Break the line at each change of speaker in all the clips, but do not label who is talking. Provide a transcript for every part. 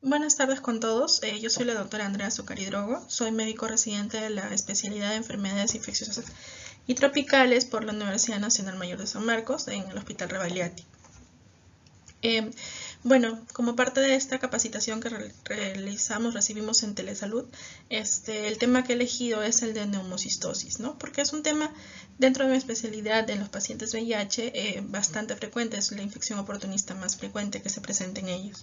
Buenas tardes con todos. Yo soy la doctora Andrea Zucaridrogo. Soy médico residente de la especialidad de enfermedades infecciosas y tropicales por la Universidad Nacional Mayor de San Marcos en el Hospital Rebagliati. Como parte de esta capacitación que recibimos en Telesalud, el tema que he elegido es el de neumocistosis, ¿no? Porque es un tema dentro de mi especialidad en los pacientes VIH bastante frecuente, es la infección oportunista más frecuente que se presenta en ellos.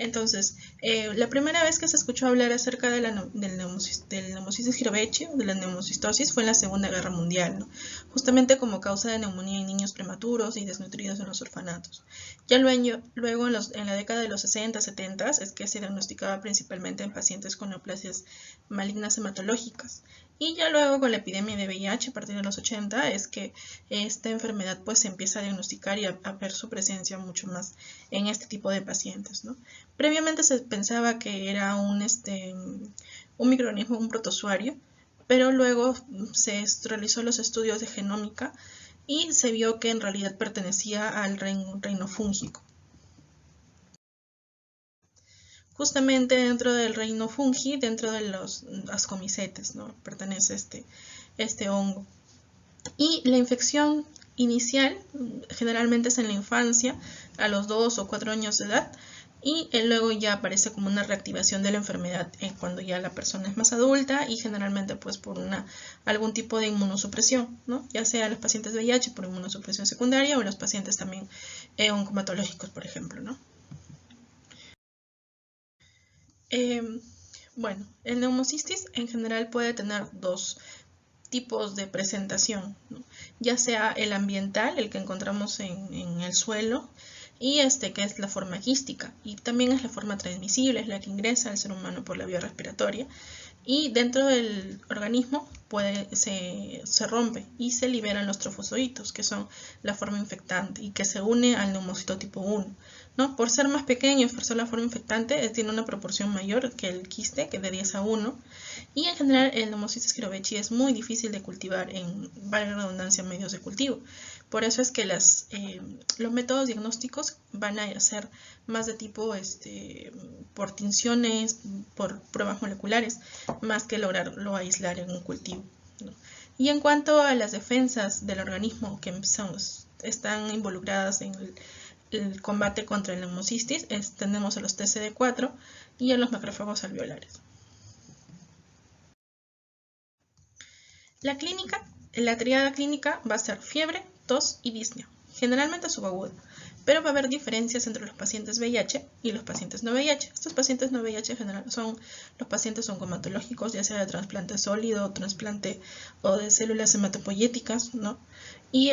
Entonces, la primera vez que se escuchó hablar acerca de del neumocystis jirovecii, de la neumocistosis, fue en la Segunda Guerra Mundial, ¿no? Justamente como causa de neumonía en niños prematuros y desnutridos en los orfanatos. Ya luego en la década de los 60, 70 es que se diagnosticaba principalmente en pacientes con neoplasias malignas hematológicas. Y ya luego con la epidemia de VIH a partir de los 80 es que esta enfermedad pues se empieza a diagnosticar y a ver su presencia mucho más en este tipo de pacientes, ¿no? Previamente se pensaba que era un microorganismo, un protozoario, pero luego se realizó los estudios de genómica y se vio que en realidad pertenecía al reino fúngico. Justamente dentro del reino fungi, dentro de los ascomicetes, ¿no? Pertenece este hongo. Y la infección inicial generalmente es en la infancia, a los 2 o 4 años de edad, y luego ya aparece como una reactivación de la enfermedad cuando ya la persona es más adulta y generalmente pues por algún tipo de inmunosupresión, ¿no? Ya sea los pacientes de VIH por inmunosupresión secundaria o los pacientes también oncomatológicos, por ejemplo, ¿no? El neumocistis en general puede tener dos tipos de presentación, ¿no? Ya sea el ambiental, el que encontramos en el suelo, y que es la forma quística, y también es la forma transmisible, es la que ingresa al ser humano por la vía respiratoria, y dentro del organismo se rompe y se liberan los trofozoitos, que son la forma infectante y que se une al neumocito tipo 1. ¿No? Por ser más pequeños, por ser la forma infectante, tiene una proporción mayor que el quiste, que es de 10 a 1. Y en general el neumocystis jirovecii es muy difícil de cultivar en, valga la redundancia, medios de cultivo. Por eso es que los métodos diagnósticos van a ser más de tipo por tinciones, por pruebas moleculares, más que lograrlo aislar en un cultivo, ¿no? Y en cuanto a las defensas del organismo que están involucradas en el combate contra el neumocistis, tenemos a los TCD4 y a los macrófagos alveolares. La triada clínica va a ser fiebre, tos y disnea, generalmente subaguda, pero va a haber diferencias entre los pacientes VIH y los pacientes no VIH. Estos pacientes no VIH en general son los pacientes oncomatológicos, ya sea de trasplante sólido, trasplante o de células hematopoyéticas, ¿no? Y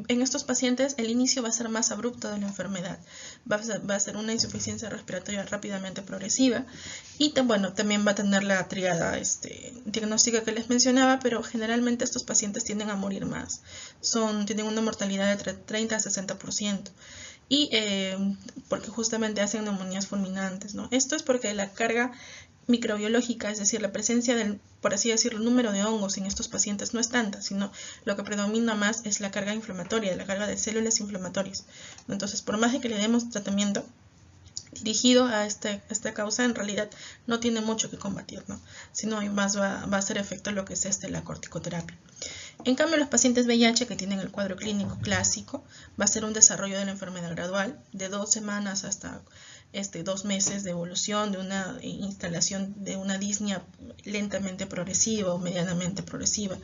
en estos pacientes el inicio va a ser más abrupto de la enfermedad, va a ser una insuficiencia respiratoria rápidamente progresiva y también va a tener la triada diagnóstica que les mencionaba, pero generalmente estos pacientes tienden a morir más, tienen una mortalidad de 30 a 60%. Y porque justamente hacen neumonías fulminantes, ¿no? Esto es porque la carga microbiológica, es decir, la presencia del, por así decirlo, número de hongos en estos pacientes no es tanta, sino lo que predomina más es la carga inflamatoria, la carga de células inflamatorias. Entonces, por más de que le demos tratamiento dirigido a esta causa, en realidad no tiene mucho que combatir, ¿no? Sino más va a hacer efecto lo que es la corticoterapia. En cambio, los pacientes VIH que tienen el cuadro clínico clásico, va a ser un desarrollo de la enfermedad gradual, de 2 semanas hasta 2 meses de evolución, de una instalación de una disnea lentamente progresiva o medianamente progresiva.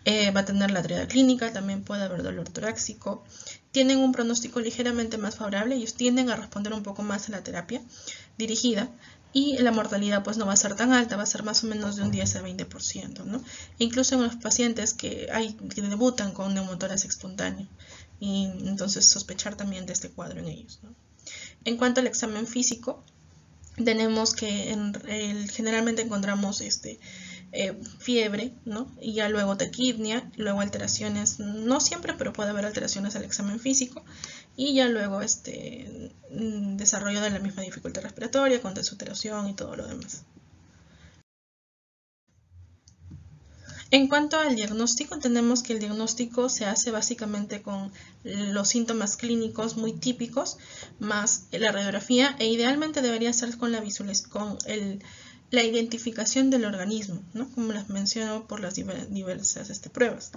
Va a tener la triada clínica, también puede haber dolor torácico. Tienen un pronóstico ligeramente más favorable, ellos tienden a responder un poco más a la terapia dirigida, y la mortalidad pues no va a ser tan alta, va a ser más o menos de un 10 a 20%, ¿no? E incluso en los pacientes que debutan con neumotórax espontáneo, y entonces sospechar también de este cuadro en ellos, ¿no? En cuanto al examen físico, tenemos que generalmente encontramos fiebre, ¿no? Y ya luego taquipnia, luego alteraciones, no siempre, pero puede haber alteraciones al examen físico, y ya luego desarrollo de la misma dificultad respiratoria, con desuteración y todo lo demás. En cuanto al diagnóstico, tenemos que el diagnóstico se hace básicamente con los síntomas clínicos muy típicos, más la radiografía, e idealmente debería ser con la identificación del organismo, ¿no? Como les menciono por las diversas pruebas.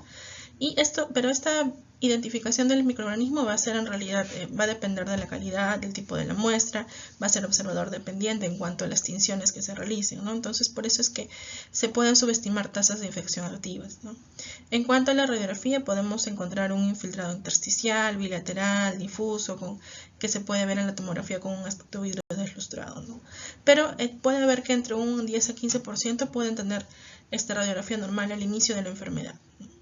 Pero esta identificación del microorganismo va a ser en realidad, va a depender de la calidad, del tipo de la muestra, va a ser observador dependiente en cuanto a las tinciones que se realicen, ¿no? Entonces, por eso es que se pueden subestimar tasas de infección activas, ¿no? En cuanto a la radiografía, podemos encontrar un infiltrado intersticial, bilateral, difuso, que se puede ver en la tomografía con un aspecto vidrio-deslustrado, ¿no? Pero puede haber que entre un 10 a 15% pueden tener esta radiografía normal al inicio de la enfermedad, ¿no?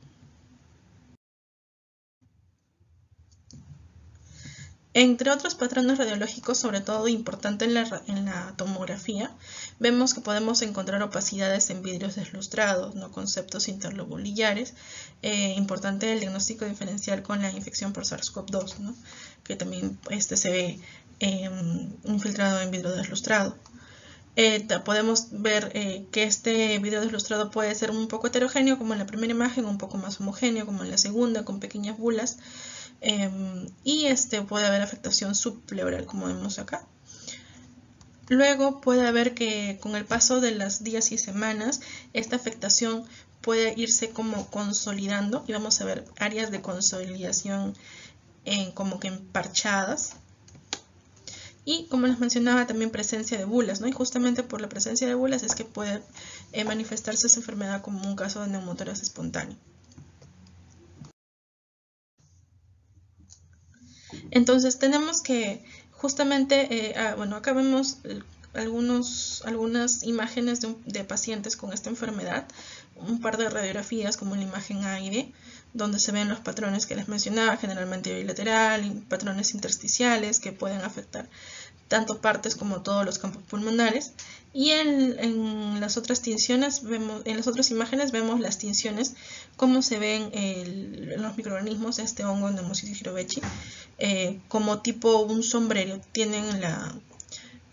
Entre otros patrones radiológicos, sobre todo importante en la tomografía, vemos que podemos encontrar opacidades en vidrios deslustrados, ¿no? Conceptos interlobulares, importante el diagnóstico diferencial con la infección por SARS-CoV-2, ¿no? Que también se ve infiltrado en vidrio deslustrado. Podemos ver que este vidrio deslustrado puede ser un poco heterogéneo como en la primera imagen, un poco más homogéneo como en la segunda, con pequeñas bulas, y puede haber afectación subpleural como vemos acá. Luego puede haber que con el paso de los días y semanas esta afectación puede irse como consolidando y vamos a ver áreas de consolidación como que emparchadas. Y como les mencionaba, también presencia de bulas, ¿no? Y justamente por la presencia de bulas es que puede manifestarse esa enfermedad como un caso de neumotórax espontáneo. Entonces tenemos que justamente, bueno, acá vemos algunas imágenes de pacientes con esta enfermedad, un par de radiografías como la imagen AID, donde se ven los patrones que les mencionaba, generalmente bilateral, y patrones intersticiales que pueden afectar tanto partes como todos los campos pulmonares. Y en las otras tinciones en las otras imágenes vemos las tinciones, cómo se ven en los microorganismos este hongo Pneumocystis jirovecii, como tipo un sombrero, tienen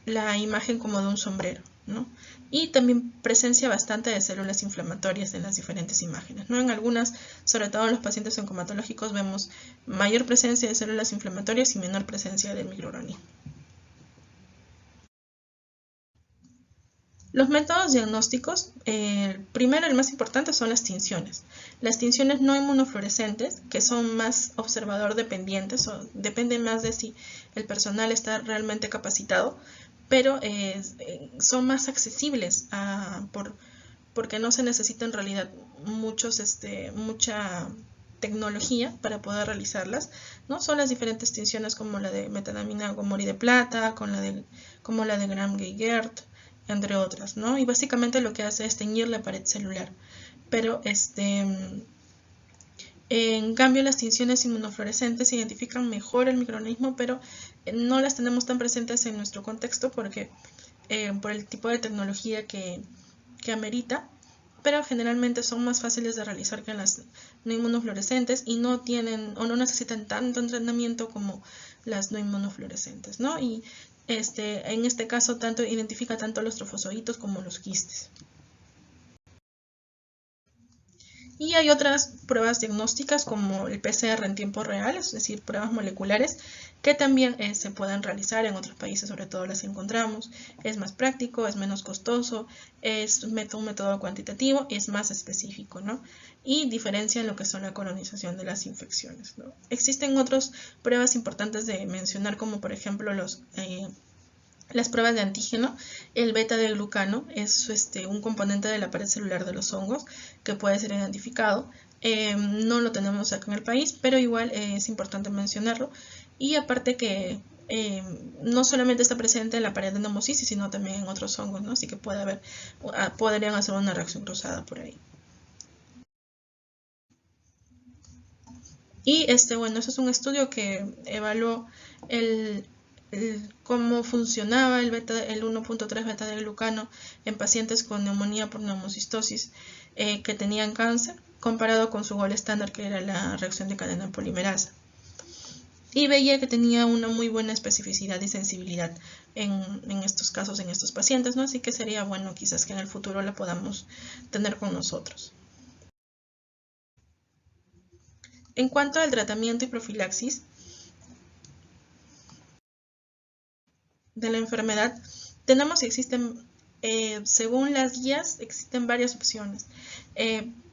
la imagen como de un sombrero, ¿no? Y también presencia bastante de células inflamatorias en las diferentes imágenes, ¿no? En algunas, sobre todo en los pacientes oncomatológicos, vemos mayor presencia de células inflamatorias y menor presencia del microorganismo. Los métodos diagnósticos, primero el más importante son las tinciones. Las tinciones no inmunofluorescentes, que son más observador dependientes, o depende más de si el personal está realmente capacitado, pero son más accesibles porque no se necesita en realidad mucha tecnología para poder realizarlas, ¿no? Son las diferentes tinciones como la de metanamina gomori de plata, como la de Gram-Geigert, entre otras, ¿no? Y básicamente lo que hace es teñir la pared celular. Pero en cambio las tinciones inmunofluorescentes identifican mejor el microorganismo, pero no las tenemos tan presentes en nuestro contexto porque por el tipo de tecnología que amerita, pero generalmente son más fáciles de realizar que las no inmunofluorescentes y no tienen o no necesitan tanto entrenamiento como las no inmunofluorescentes, ¿no? Y en este caso identifica tanto los trofozoitos como los quistes. Y hay otras pruebas diagnósticas como el PCR en tiempo real, es decir, pruebas moleculares, que también se pueden realizar en otros países, sobre todo las encontramos. Es más práctico, es menos costoso, es un método cuantitativo y es más específico, ¿no? Y diferencia en lo que son la colonización de las infecciones, ¿no? Existen otras pruebas importantes de mencionar, como por ejemplo las pruebas de antígeno. El beta de glucano es un componente de la pared celular de los hongos que puede ser identificado. No lo tenemos acá en el país, pero igual es importante mencionarlo. Y aparte que no solamente está presente en la pared de Pneumocystis, sino también en otros hongos, ¿no? Así que podrían hacer una reacción cruzada por ahí. Y bueno, eso es un estudio que evaluó cómo funcionaba el 1.3 beta de glucano en pacientes con neumonía por neumocistosis que tenían cáncer, comparado con su gol estándar, que era la reacción de cadena polimerasa. Y veía que tenía una muy buena especificidad y sensibilidad en estos casos, en estos pacientes, ¿no? Así que sería bueno quizás que en el futuro la podamos tener con nosotros. En cuanto al tratamiento y profilaxis de la enfermedad, tenemos que existen, según las guías, existen varias opciones.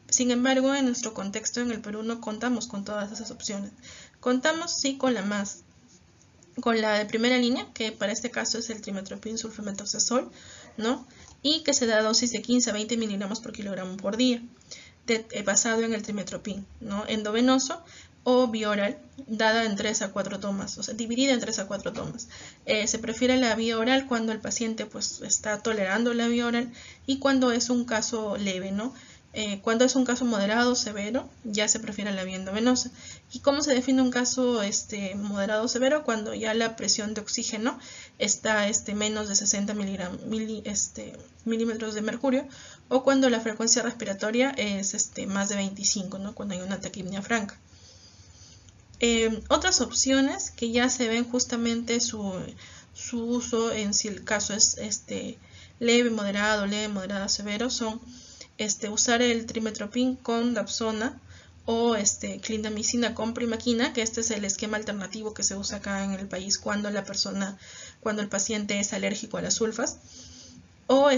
Sin embargo, en nuestro contexto en el Perú no contamos con todas esas opciones. Contamos sí con la de primera línea, que para este caso es el trimethoprim sulfametoxazol, ¿no? Y que se da dosis de 15 a 20 miligramos por kilogramo por día, basado en el trimethoprim, ¿no? Endovenoso o vía oral, dada en 3 a 4 tomas, o sea, dividida en 3 a 4 tomas. Se prefiere la vía oral cuando el paciente pues está tolerando la vía oral y cuando es un caso leve, ¿no? Cuando es un caso moderado o severo, ya se prefiere la vía endovenosa. ¿Y cómo se define un caso moderado o severo? Cuando ya la presión de oxígeno está menos de 60 milímetros de mercurio, o cuando la frecuencia respiratoria es más de 25, ¿no? Cuando hay una taquipnea franca. Otras opciones que ya se ven justamente su uso en si el caso es leve, moderado, severo, son usar el trimethoprim con dapsona o clindamicina con primaquina, que este es el esquema alternativo que se usa acá en el país cuando el paciente es alérgico a las sulfas, o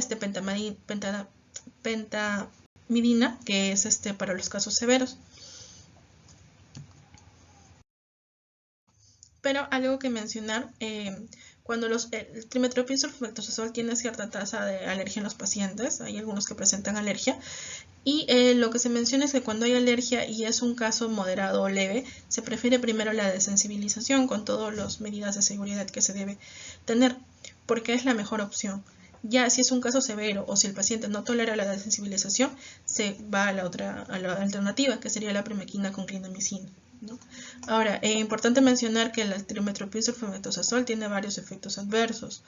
pentamidina, que es para los casos severos. Pero algo que mencionar, cuando el trimethoprim sulfametoxazol tiene cierta tasa de alergia en los pacientes, hay algunos que presentan alergia, y lo que se menciona es que cuando hay alergia y es un caso moderado o leve, se prefiere primero la desensibilización con todas las medidas de seguridad que se debe tener, porque es la mejor opción. Ya si es un caso severo o si el paciente no tolera la desensibilización, se va a la alternativa, que sería la primaquina con clindamicina, ¿no? Ahora, es importante mencionar que el trimethoprim sulfametoxazol tiene varios efectos adversos,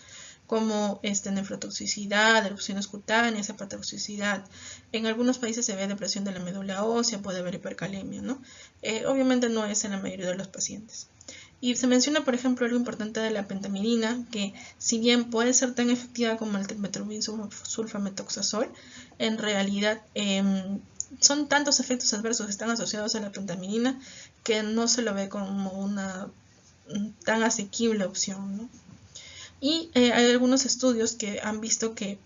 como nefrotoxicidad, erupciones cutáneas, hepatotoxicidad. En algunos países se ve depresión de la médula ósea, puede haber hipercalemia, ¿no? Obviamente no es en la mayoría de los pacientes. Y se menciona, por ejemplo, algo importante de la pentamidina, que si bien puede ser tan efectiva como el trimethoprim sulfametoxazol, en realidad son tantos efectos adversos que están asociados a la pentamidina que no se lo ve como una tan asequible opción, ¿no? Y hay algunos estudios que han visto que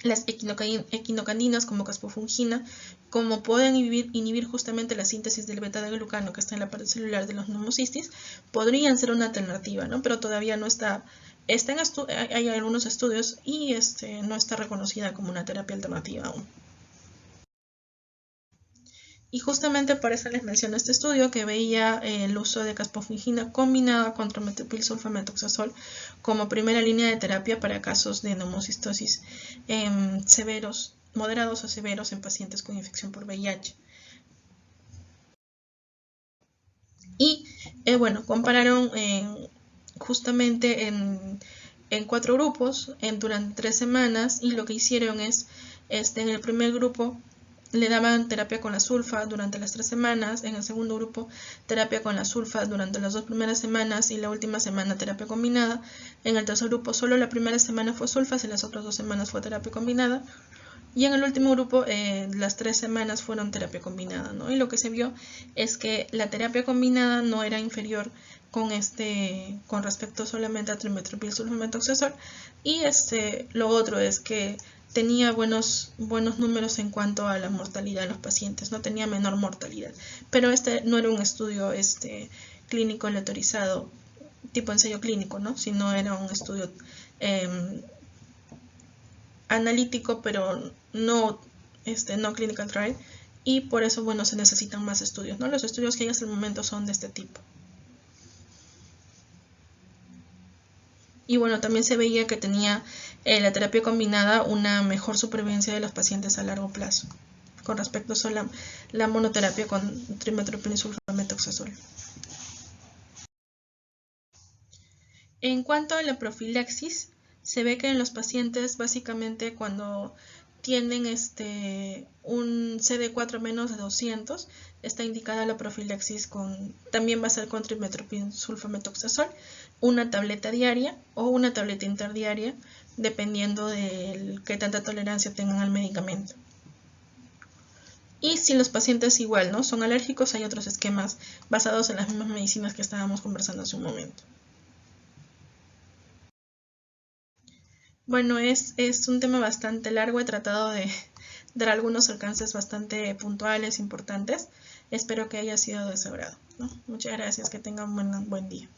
las equinocandinas como caspofungina, como pueden inhibir justamente la síntesis del beta-glucano que está en la pared celular de los pneumocistis, podrían ser una alternativa, ¿no? Pero todavía no hay algunos estudios y no está reconocida como una terapia alternativa aún. Y justamente por eso les menciono este estudio que veía el uso de caspofungina combinada con trimethoprim sulfametoxazol como primera línea de terapia para casos de neumocistosis severos, moderados o severos en pacientes con infección por VIH. Y bueno, compararon justamente en 4 grupos durante 3 semanas, y lo que hicieron es, en el primer grupo le daban terapia con la sulfa durante las 3 semanas, en el segundo grupo terapia con la sulfa durante las 2 primeras semanas y la última semana terapia combinada. En el tercer grupo solo la primera semana fue sulfas y las otras 2 semanas fue terapia combinada. Y en el último grupo las 3 semanas fueron terapia combinada, ¿no? Y lo que se vio es que la terapia combinada no era inferior con respecto solamente a trimethoprim sulfametoxazol, y lo otro es que tenía buenos números en cuanto a la mortalidad en los pacientes, no tenía menor mortalidad, pero no era un estudio clínico aleatorizado tipo ensayo clínico, ¿no? Sino era un estudio analítico, pero no clinical trial, y por eso, bueno, se necesitan más estudios, ¿no? Los estudios que hay hasta el momento son de este tipo. Y bueno, también se veía que tenía la terapia combinada una mejor supervivencia de los pacientes a largo plazo con respecto a la monoterapia con trimethoprim sulfametoxazol. En cuanto a la profilaxis, se ve que en los pacientes básicamente cuando tienen un CD4 menos de 200, está indicada la profilaxis también va a ser con trimethoprim sulfametoxazol, una tableta diaria o una tableta interdiaria, dependiendo de qué tanta tolerancia tengan al medicamento. Y si los pacientes igual, ¿no?, son alérgicos, hay otros esquemas basados en las mismas medicinas que estábamos conversando hace un momento. Bueno, es un tema bastante largo, he tratado de dar algunos alcances bastante puntuales, importantes. Espero que haya sido de su agrado, ¿no? Muchas gracias, que tengan un buen día.